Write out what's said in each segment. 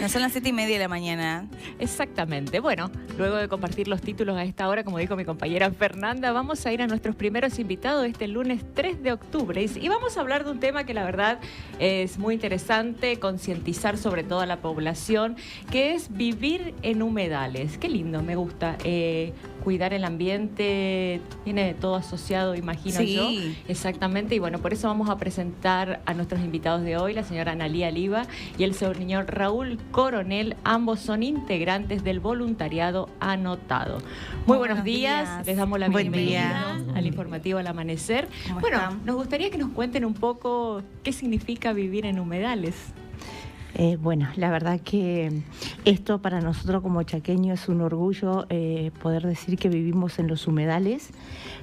Son las 7:30 de la mañana. Exactamente. Bueno, luego de compartir los títulos a esta hora, como dijo mi compañera Fernanda, vamos a ir a nuestros primeros invitados este lunes 3 de octubre. Y vamos a hablar de un tema que la verdad es muy interesante, concientizar sobre toda la población, que es vivir en humedales. Qué lindo, me gusta. Cuidar el ambiente, tiene todo asociado, imagino yo. Exactamente. Y bueno, por eso vamos a presentar a nuestros invitados de hoy, la señora Analía Liva y el señor Raúl Coronel. Ambos son integrantes del voluntariado anotado. Muy buenos días. Les damos la bienvenida al informativo Al Amanecer. Bueno, nos gustaría que nos cuenten un poco qué significa vivir en humedales. Bueno, la verdad que esto para nosotros como chaqueños es un orgullo poder decir que vivimos en los humedales.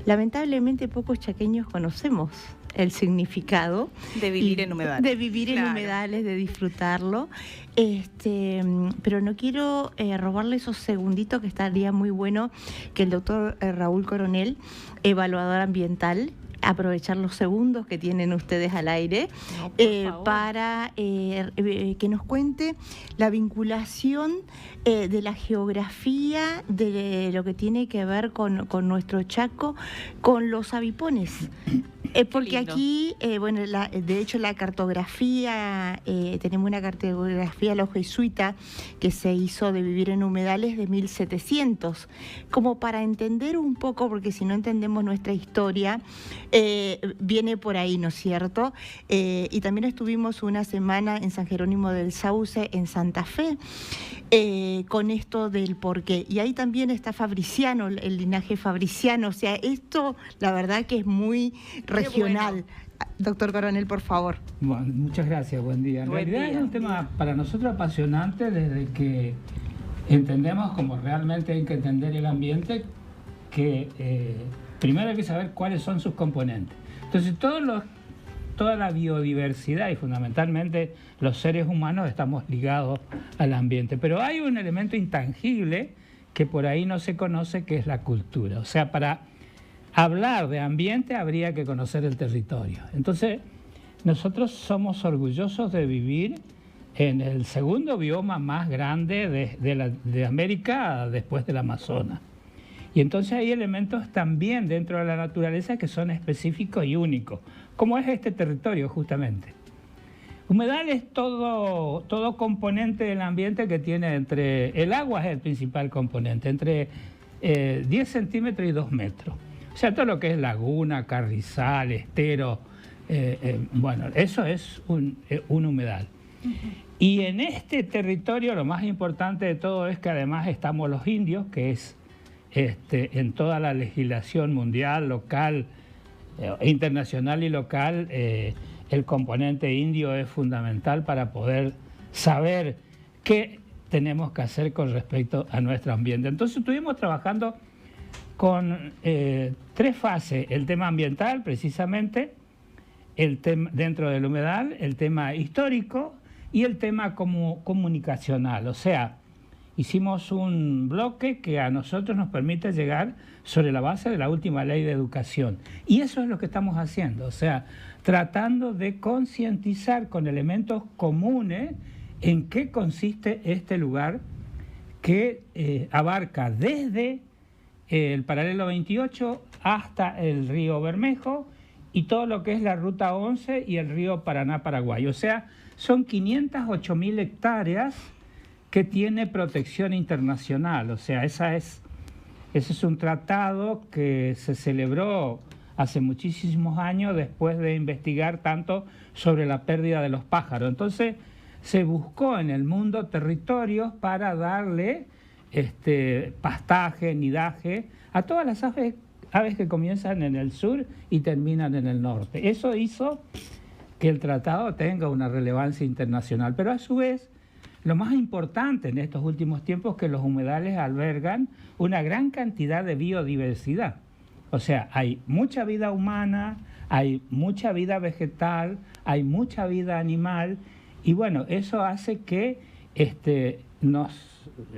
Lamentablemente pocos chaqueños conocemos el significado de vivir en humedales. De vivir en humedales, de disfrutarlo. Pero no quiero robarle esos segunditos, que estaría muy bueno que el doctor Raúl Coronel, evaluador ambiental, aprovechar los segundos que tienen ustedes al aire para que nos cuente la vinculación de la geografía, de lo que tiene que ver con nuestro Chaco, con los avipones. Porque aquí, bueno, de hecho la cartografía, tenemos una cartografía los jesuitas que se hizo de vivir en humedales de 1700, como para entender un poco, porque si no entendemos nuestra historia, viene por ahí, ¿no es cierto? Y también estuvimos una semana en San Jerónimo del Sauce, en Santa Fe, con esto del porqué. Y ahí también está Fabriciano, el linaje fabriciano. O sea, esto la verdad que es muy regional. Bueno. Doctor Coronel, por favor. Bueno, muchas gracias, buen día. En realidad es un tema para nosotros apasionante desde que entendemos como realmente hay que entender el ambiente, que primero hay que saber cuáles son sus componentes. Entonces toda la biodiversidad y fundamentalmente los seres humanos estamos ligados al ambiente. Pero hay un elemento intangible que por ahí no se conoce, que es la cultura. O sea, para hablar de ambiente habría que conocer el territorio. Entonces, nosotros somos orgullosos de vivir en el segundo bioma más grande de América después del Amazonas. Y entonces hay elementos también dentro de la naturaleza que son específicos y únicos, como es este territorio justamente. Humedal es todo componente del ambiente que tiene el agua es el principal componente, entre 10 centímetros y 2 metros. O sea, todo lo que es laguna, carrizal, estero, bueno, eso es un humedal. Y en este territorio lo más importante de todo es que además estamos los indios, que es en toda la legislación mundial, local, internacional y local, el componente indio es fundamental para poder saber qué tenemos que hacer con respecto a nuestro ambiente. Entonces estuvimos trabajando con 3 fases: el tema ambiental, precisamente, el tema dentro del humedal, el tema histórico y el tema comunicacional. O sea, hicimos un bloque que a nosotros nos permite llegar sobre la base de la última ley de educación. Y eso es lo que estamos haciendo, o sea, tratando de concientizar con elementos comunes en qué consiste este lugar que abarca desde el paralelo 28 hasta el río Bermejo y todo lo que es la ruta 11 y el río Paraná-Paraguay. O sea, son 508.000 hectáreas que tiene protección internacional. O sea, ese es un tratado que se celebró hace muchísimos años después de investigar tanto sobre la pérdida de los pájaros. Entonces, se buscó en el mundo territorios para darle pastaje, nidaje a todas las aves que comienzan en el sur y terminan en el norte. Eso hizo que el tratado tenga una relevancia internacional, pero a su vez, lo más importante en estos últimos tiempos es que los humedales albergan una gran cantidad de biodiversidad. O sea, hay mucha vida humana, hay mucha vida vegetal, hay mucha vida animal, y bueno, eso hace que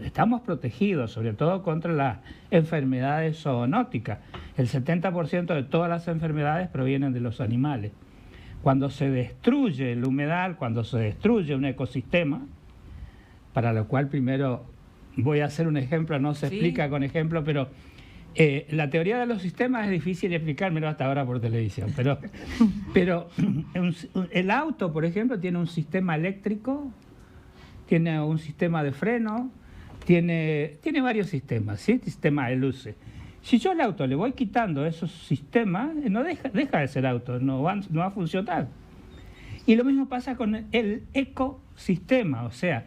estamos protegidos, sobre todo contra las enfermedades zoonóticas. El 70% de todas las enfermedades provienen de los animales. Cuando se destruye el humedal, cuando se destruye un ecosistema, para lo cual primero voy a hacer un ejemplo, no se explica con ejemplo, pero la teoría de los sistemas es difícil explicármelo hasta ahora por televisión, pero el auto, por ejemplo, tiene un sistema eléctrico, tiene un sistema de freno, tiene varios sistemas, ¿sí? Sistema de luces. Si yo al auto le voy quitando esos sistemas, no deja de ser auto, no va a funcionar. Y lo mismo pasa con el ecosistema, o sea,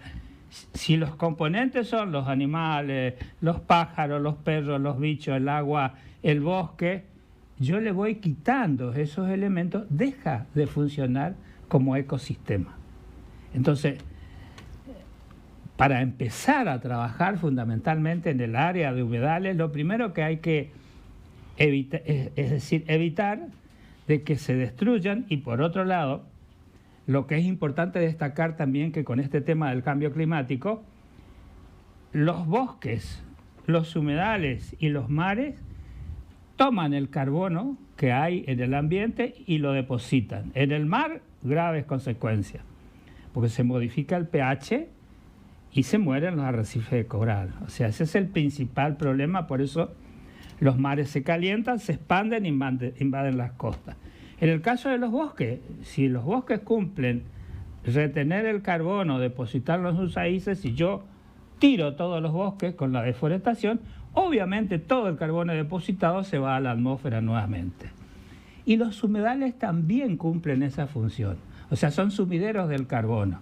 si los componentes son los animales, los pájaros, los perros, los bichos, el agua, el bosque, yo le voy quitando esos elementos, deja de funcionar como ecosistema. Entonces, para empezar a trabajar fundamentalmente en el área de humedales, lo primero que hay que evitar de que se destruyan, y por otro lado, lo que es importante destacar también que con este tema del cambio climático, los bosques, los humedales y los mares toman el carbono que hay en el ambiente y lo depositan. En el mar, graves consecuencias, porque se modifica el pH y se mueren los arrecifes de coral. O sea, ese es el principal problema, por eso los mares se calientan, se expanden e invaden las costas. En el caso de los bosques, si los bosques cumplen retener el carbono, depositarlo en sus raíces, si yo tiro todos los bosques con la deforestación, obviamente todo el carbono depositado se va a la atmósfera nuevamente. Y los humedales también cumplen esa función, o sea, son sumideros del carbono.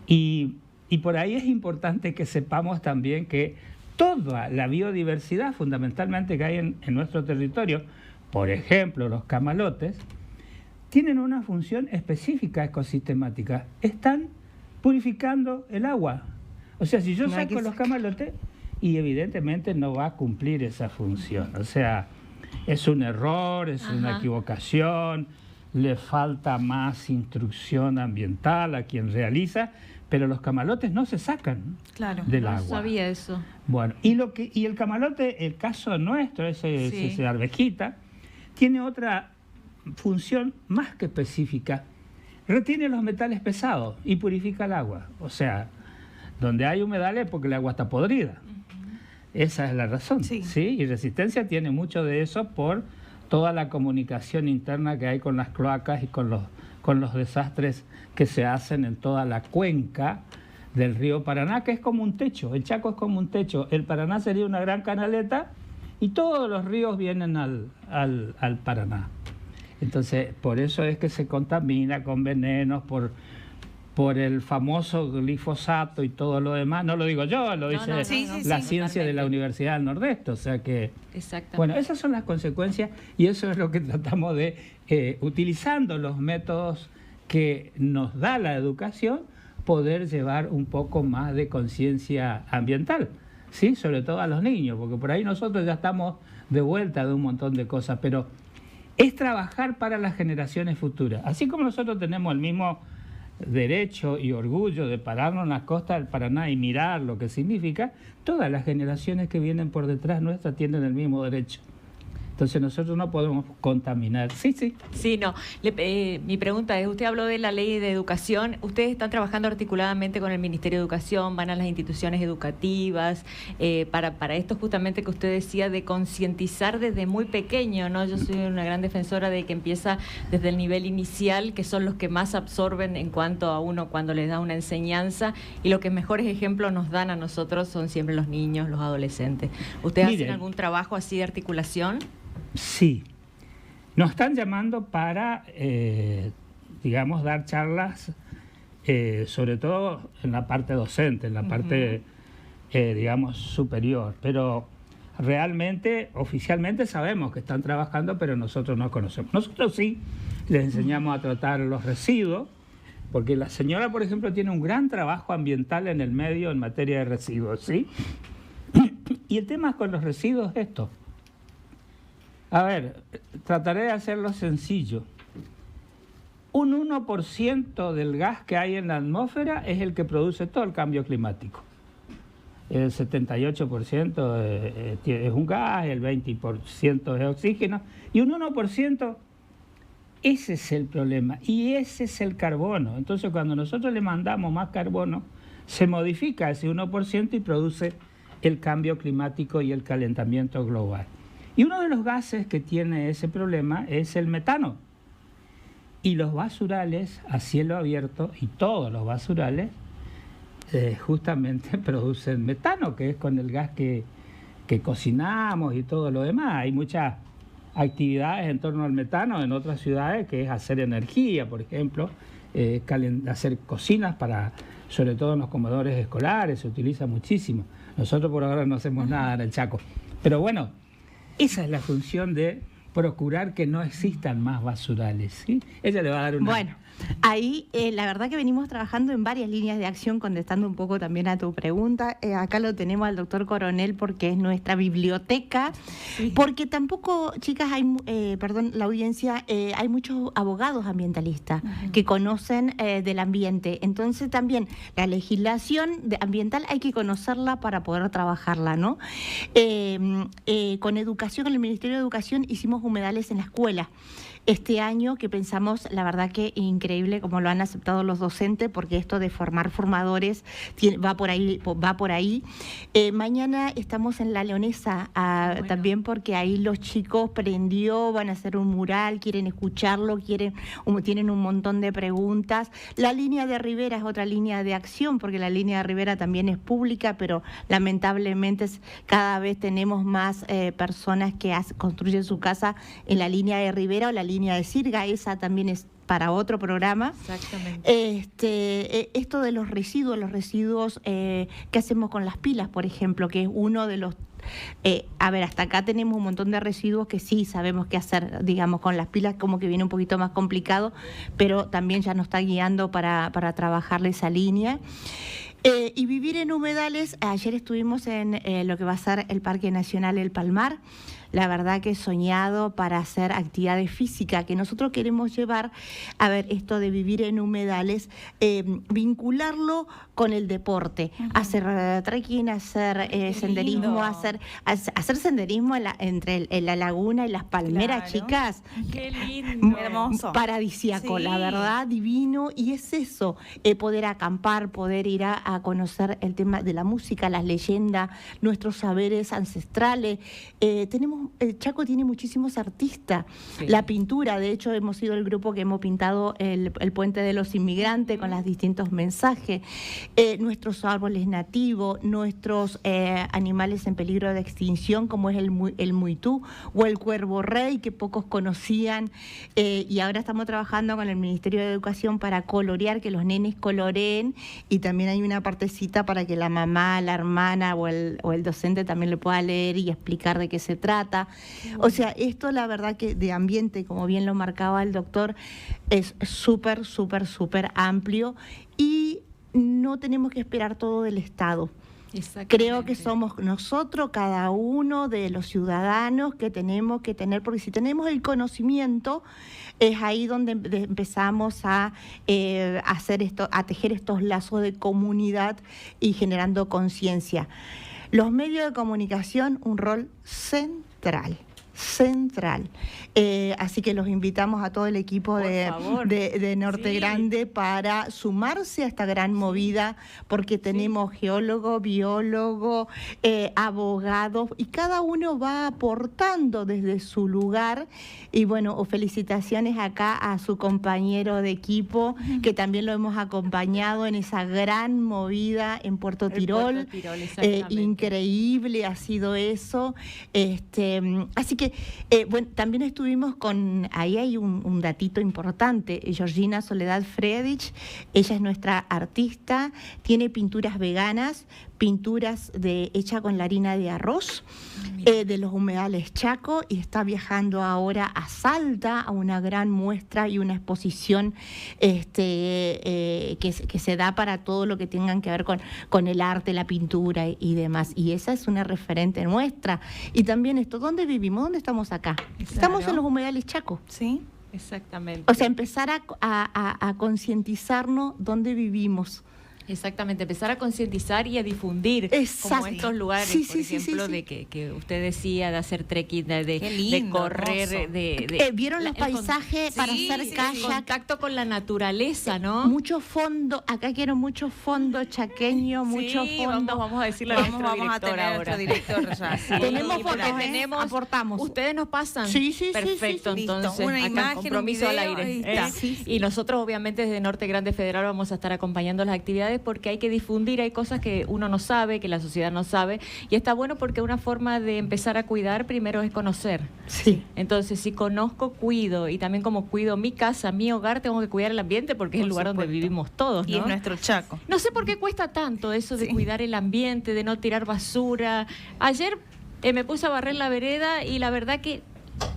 Y por ahí es importante que sepamos también que toda la biodiversidad fundamentalmente que hay en nuestro territorio, por ejemplo, los camalotes, tienen una función específica ecosistemática. Están purificando el agua. O sea, si yo saco los camalotes, y evidentemente no va a cumplir esa función. O sea, es un error, es una equivocación, le falta más instrucción ambiental a quien realiza, pero los camalotes no se sacan del agua. No sabía eso. Bueno, y el camalote, el caso nuestro, ese arvejita, tiene otra función más que específica. Retiene los metales pesados y purifica el agua. O sea, donde hay humedales porque el agua está podrida. Esa es la razón. Sí. Y Resistencia tiene mucho de eso por toda la comunicación interna que hay con las cloacas y con los desastres que se hacen en toda la cuenca del río Paraná, que es como un techo. El Chaco es como un techo. El Paraná sería una gran canaleta y todos los ríos vienen al Paraná. Entonces, por eso es que se contamina con venenos, por el famoso glifosato y todo lo demás. No lo digo yo, lo dice la ciencia de la Universidad del Nordeste. O sea que, bueno, esas son las consecuencias y eso es lo que tratamos de, utilizando los métodos que nos da la educación, poder llevar un poco más de conciencia ambiental. Sí, sobre todo a los niños, porque por ahí nosotros ya estamos de vuelta de un montón de cosas, pero es trabajar para las generaciones futuras. Así como nosotros tenemos el mismo derecho y orgullo de pararnos en la costa del Paraná y mirar lo que significa, todas las generaciones que vienen por detrás nuestra tienen el mismo derecho. Entonces nosotros no podemos contaminar. Sí, no. Mi pregunta es, usted habló de la ley de educación, ustedes están trabajando articuladamente con el Ministerio de Educación, van a las instituciones educativas, para esto justamente que usted decía de concientizar desde muy pequeño, ¿no? Yo soy una gran defensora de que empieza desde el nivel inicial, que son los que más absorben en cuanto a uno cuando les da una enseñanza, y los que mejores ejemplos nos dan a nosotros son siempre los niños, los adolescentes. ¿Ustedes hacen algún trabajo así de articulación? Sí, nos están llamando para, digamos, dar charlas, sobre todo en la parte docente, en la parte, digamos, superior, pero realmente, oficialmente sabemos que están trabajando, pero nosotros no conocemos. Nosotros sí les enseñamos a tratar los residuos, porque la señora, por ejemplo, tiene un gran trabajo ambiental en el medio en materia de residuos, ¿sí? Y el tema con los residuos es esto. A ver, trataré de hacerlo sencillo. Un 1% del gas que hay en la atmósfera es el que produce todo el cambio climático. El 78% es un gas, el 20% es oxígeno, y un 1%, ese es el problema, y ese es el carbono. Entonces, cuando nosotros le mandamos más carbono, se modifica ese 1% y produce el cambio climático y el calentamiento global. Y uno de los gases que tiene ese problema es el metano. Y los basurales a cielo abierto, y todos los basurales, justamente producen metano, que es con el gas que cocinamos y todo lo demás. Hay muchas actividades en torno al metano en otras ciudades, que es hacer energía, por ejemplo, hacer cocinas para, sobre todo en los comedores escolares, se utiliza muchísimo. Nosotros por ahora no hacemos nada en el Chaco. Pero bueno, esa es la función de procurar que no existan más basurales, ¿sí? Ella le va a dar una... Bueno, ahí la verdad que venimos trabajando en varias líneas de acción, contestando un poco también a tu pregunta. Acá lo tenemos al doctor Coronel porque es nuestra biblioteca, sí. Porque tampoco, chicas, hay, perdón, la audiencia, hay muchos abogados ambientalistas que conocen del ambiente. Entonces también la legislación ambiental hay que conocerla para poder trabajarla, ¿no? Con educación, con el Ministerio de Educación hicimos humedales en la escuela. Este año que pensamos, la verdad que increíble como lo han aceptado los docentes, porque esto de formar formadores va por ahí. Mañana estamos en La Leonesa, bueno, también porque ahí los chicos van a hacer un mural, quieren escucharlo, tienen un montón de preguntas. La línea de Rivera es otra línea de acción, porque la línea de Rivera también es pública, pero lamentablemente cada vez tenemos más personas que construyen su casa en la línea de Rivera o la línea de Sirga. Esa también es para otro programa. Exactamente. Esto de los residuos, ¿qué hacemos con las pilas, por ejemplo? Que es uno de los... hasta acá tenemos un montón de residuos que sí sabemos qué hacer, digamos, con las pilas como que viene un poquito más complicado, pero también ya nos está guiando para trabajarle esa línea. Y vivir en humedales, ayer estuvimos en lo que va a ser el Parque Nacional El Palmar. La verdad que he soñado para hacer actividades físicas, que nosotros queremos llevar, esto de vivir en humedales, vincularlo con el deporte, hacer trekking, hacer senderismo, hacer senderismo en la laguna y las palmeras, claro. Chicas. Qué lindo. Hermoso. Paradisíaco, sí. La verdad, divino. Y es eso, poder acampar, poder ir a conocer el tema de la música, las leyendas, nuestros saberes ancestrales. El Chaco tiene muchísimos artistas. Sí. La pintura, de hecho, hemos sido el grupo que hemos pintado el Puente de los Inmigrantes con los distintos mensajes. Nuestros árboles nativos, nuestros animales en peligro de extinción, como es el muitú o el cuervo rey, que pocos conocían. Y ahora estamos trabajando con el Ministerio de Educación para colorear, que los nenes coloreen, y también hay una partecita para que la mamá, la hermana o el docente también le pueda leer y explicar de qué se trata. O sea, esto la verdad que de ambiente, como bien lo marcaba el doctor, es súper, súper, súper amplio y no tenemos que esperar todo del Estado. Creo que somos nosotros, cada uno de los ciudadanos, que tenemos que tener, porque si tenemos el conocimiento, es ahí donde empezamos a hacer esto, a tejer estos lazos de comunidad y generando conciencia. Los medios de comunicación, un rol central. Así que los invitamos a todo el equipo de Norte Grande para sumarse a esta gran movida, porque tenemos geólogos, biólogos, abogados, y cada uno va aportando desde su lugar. Y bueno, felicitaciones acá a su compañero de equipo, que también lo hemos acompañado en esa gran movida en Puerto Tirol. Increíble ha sido eso. Así que bueno, también estuvimos ahí hay un datito importante, Georgina Soledad Friedrich, ella es nuestra artista, tiene pinturas veganas, pinturas hechas con la harina de arroz, de los humedales Chaco, y está viajando ahora a Salta a una gran muestra y una exposición que se da para todo lo que tengan que ver con el arte, la pintura y demás. Y esa es una referente nuestra. Y también esto, ¿dónde vivimos? ¿Dónde estamos acá? Claro. Estamos en los humedales Chaco. Sí, exactamente. O sea, empezar a concientizarnos dónde vivimos. Exactamente, empezar a concientizar y a difundir como estos lugares, por ejemplo, de que usted decía de hacer trekking, de correr, ¿vieron los paisajes para hacer kayak? Contacto con la naturaleza, ¿no? Mucho fondo, acá quiero mucho fondo chaqueño, mucho fondo. Vamos a decirle a nuestro vamos a director tener ahora. Nuestro director ya. Tenemos fotos, aportamos. Ustedes nos pasan. Sí. Perfecto, entonces una acá imagen, compromiso un video, al aire. ahí está. Y nosotros obviamente desde Norte Grande Federal vamos a estar acompañando las actividades porque hay que difundir, hay cosas que uno no sabe, que la sociedad no sabe, y está bueno porque una forma de empezar a cuidar primero es conocer. Sí. Entonces, si conozco, cuido, y también como cuido mi casa, mi hogar, tengo que cuidar el ambiente porque es el lugar donde vivimos todos, ¿no? Y es nuestro Chaco. No sé por qué cuesta tanto eso de cuidar el ambiente, de no tirar basura. Ayer me puse a barrer la vereda y la verdad que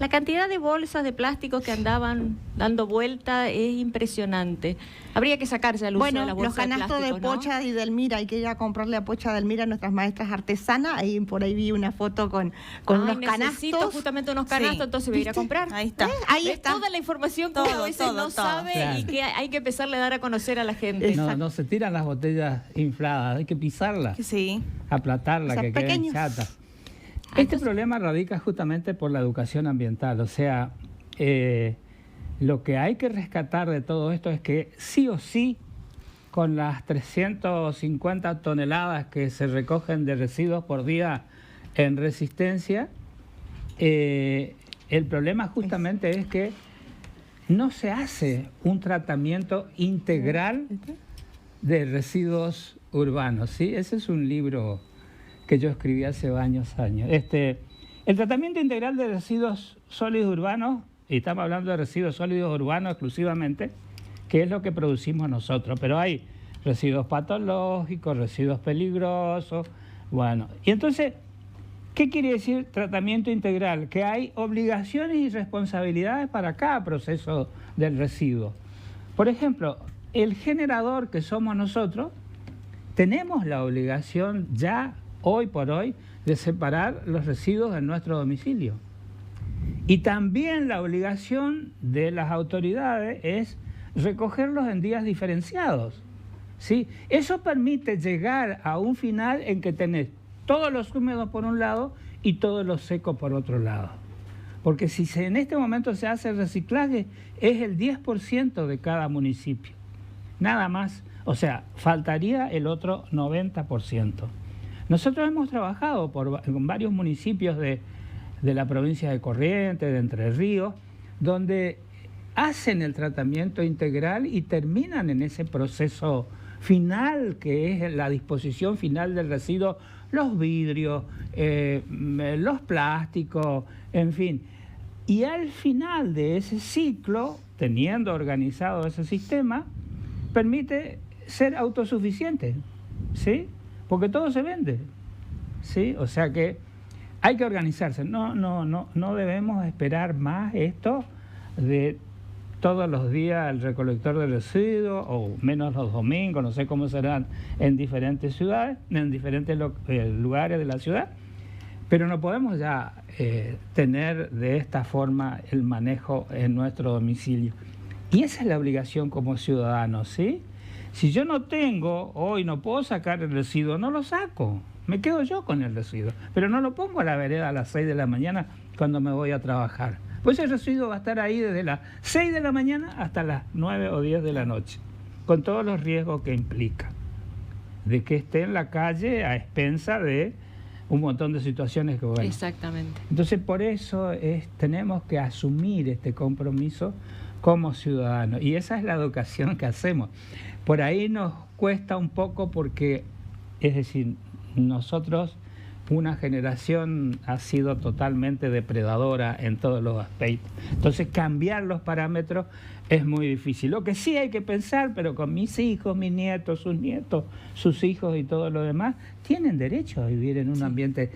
la cantidad de bolsas de plástico que andaban dando vuelta es impresionante. Habría que sacarse al uso de las bolsas los canastos de Pocha y Delmira, hay que ir a comprarle a Pocha Delmira a nuestras maestras artesanas. Ahí por ahí vi una foto con unos necesito canastos. justamente unos canastos, entonces voy a ir a comprar. Ahí está. Ahí es está. toda la información que uno a veces no sabe claro. y que hay que empezarle a dar a conocer a la gente. No se tiran las botellas infladas, hay que pisarlas, Sí. aplatarlas, O sea, que queden pequeños. chatas. Este problema radica justamente por la educación ambiental, o sea, lo que hay que rescatar de todo esto es que sí o sí, con las 350 toneladas que se recogen de residuos por día en Resistencia, el problema justamente es que no se hace un tratamiento integral de residuos urbanos, ¿sí? Ese es un libro que yo escribí hace años. El tratamiento integral de residuos sólidos urbanos, y estamos hablando de residuos sólidos urbanos exclusivamente, que es lo que producimos nosotros, pero hay residuos patológicos, residuos peligrosos, bueno. Y entonces, ¿qué quiere decir tratamiento integral? Que hay obligaciones y responsabilidades para cada proceso del residuo. Por ejemplo, el generador que somos nosotros, tenemos la obligación ya hoy por hoy de separar los residuos en nuestro domicilio. Y también la obligación de las autoridades es recogerlos en días diferenciados, ¿sí? Eso permite llegar a un final en que tenés todos los húmedos por un lado y todos los secos por otro lado. Porque si en este momento se hace el reciclaje, es el 10% de cada municipio. Nada más, o sea, faltaría el otro 90%. Nosotros hemos trabajado con varios municipios de la provincia de Corrientes, de Entre Ríos, donde hacen el tratamiento integral y terminan en ese proceso final, que es la disposición final del residuo, los vidrios, los plásticos, en fin. Y al final de ese ciclo, teniendo organizado ese sistema, permite ser autosuficiente, ¿sí? Porque todo se vende, ¿sí? O sea que hay que organizarse. No debemos esperar más esto de todos los días el recolector de residuos, o menos los domingos, no sé cómo serán en diferentes ciudades, en diferentes lugares de la ciudad, pero no podemos ya tener de esta forma el manejo en nuestro domicilio. Y esa es la obligación como ciudadanos, ¿sí? Si yo no tengo, hoy no puedo sacar el residuo, no lo saco, me quedo yo con el residuo, pero no lo pongo a la vereda a las 6 de la mañana cuando me voy a trabajar. Pues el residuo va a estar ahí desde las 6 de la mañana hasta las 9 o 10 de la noche, con todos los riesgos que implica, de que esté en la calle a expensa de un montón de situaciones que, bueno. Exactamente. Entonces, por eso tenemos que asumir este compromiso como ciudadanos, y esa es la educación que hacemos. Por ahí nos cuesta un poco porque, es decir, nosotros, una generación ha sido totalmente depredadora en todos los aspectos. Entonces, cambiar los parámetros es muy difícil. Lo que sí hay que pensar, pero con mis hijos, mis nietos, sus hijos y todo lo demás, tienen derecho a vivir en un ambiente,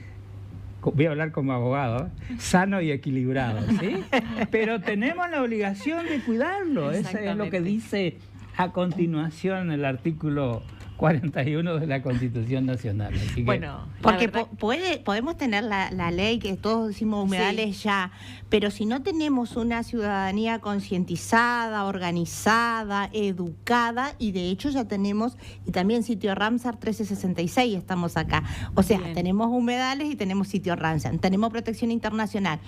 voy a hablar como abogado, sano y equilibrado, ¿sí? Pero tenemos la obligación de cuidarlo. Eso es lo que dice a continuación el artículo 41 de la Constitución Nacional. Así que, Bueno, porque podemos tener la ley que todos decimos humedales ya, pero si no tenemos una ciudadanía concientizada, organizada, educada, y de hecho ya tenemos, y también sitio Ramsar 1366 estamos acá. O sea, bien, tenemos humedales y tenemos sitio Ramsar, tenemos protección internacional.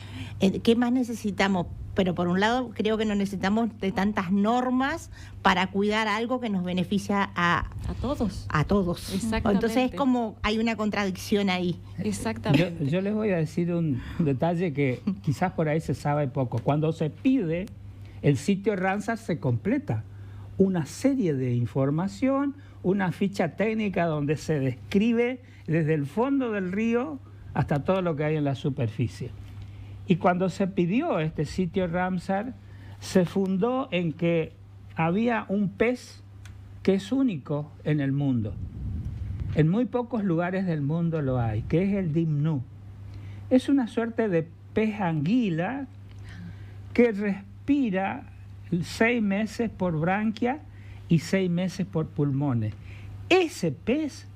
¿Qué más necesitamos? Pero por un lado creo que no necesitamos de tantas normas para cuidar algo que nos beneficia a todos. a todos. Exactamente. Entonces es como hay una contradicción ahí. Exactamente. yo les voy a decir un detalle que quizás por ahí se sabe poco. Cuando se pide el sitio Ramsar se completa una serie de información, una ficha técnica donde se describe desde el fondo del río hasta todo lo que hay en la superficie. Y cuando se pidió este sitio Ramsar, se fundó en que había un pez que es único en el mundo. En muy pocos lugares del mundo lo hay, que es el dimnú. Es una suerte de pez anguila que respira 6 meses por branquia y 6 meses por pulmones. Ese pez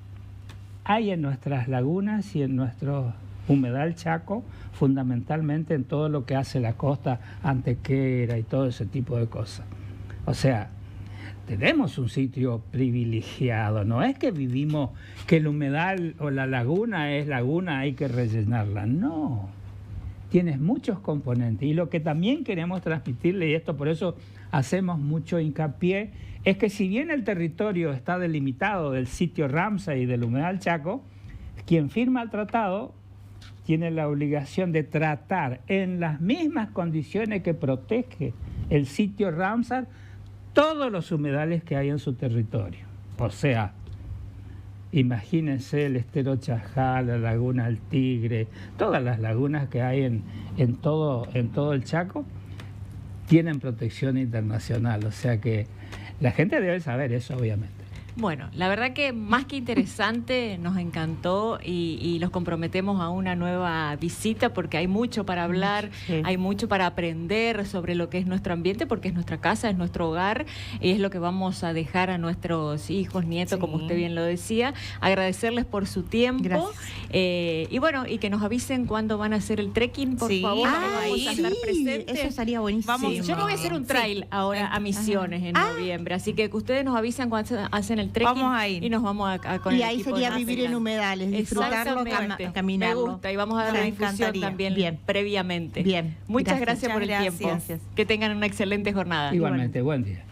hay en nuestras lagunas y en nuestro humedal Chaco, fundamentalmente en todo lo que hace la costa antequera y todo ese tipo de cosas. O sea, tenemos un sitio privilegiado, no es que vivimos, que el humedal o la laguna es laguna, hay que rellenarla, no. Tienes muchos componentes y lo que también queremos transmitirle, y esto por eso hacemos mucho hincapié, es que si bien el territorio está delimitado del sitio Ramsar y del humedal Chaco, quien firma el tratado tiene la obligación de tratar en las mismas condiciones que protege el sitio Ramsar todos los humedales que hay en su territorio. O sea, imagínense el estero Chajá, la laguna del Tigre, todas las lagunas que hay en todo el Chaco tienen protección internacional. O sea que la gente debe saber eso, obviamente. Bueno, la verdad que más que interesante, nos encantó y los comprometemos a una nueva visita porque hay mucho para hablar, Sí. hay mucho para aprender sobre lo que es nuestro ambiente porque es nuestra casa, es nuestro hogar y es lo que vamos a dejar a nuestros hijos, nietos, Sí. como usted bien lo decía. Agradecerles por su tiempo. Gracias. Y bueno, y que nos avisen cuándo van a hacer el trekking, por Sí, favor, vamos vamos ahí. a estar presentes. Eso estaría buenísimo. Vamos, Yo me voy a hacer un trail ahora a Misiones en noviembre, así que ustedes nos avisan cuando hacen el trekking. Vamos a ir. Y nos vamos con Y el ahí equipo sería de vivir en Naceland. humedales, disfrutarlo, Exactamente. caminarlo. Me gusta y vamos a dar Me la difusión encantaría. también Bien. previamente. Bien. Muchas gracias por el Muchas tiempo. gracias. Que tengan una excelente jornada. Igualmente, buen día.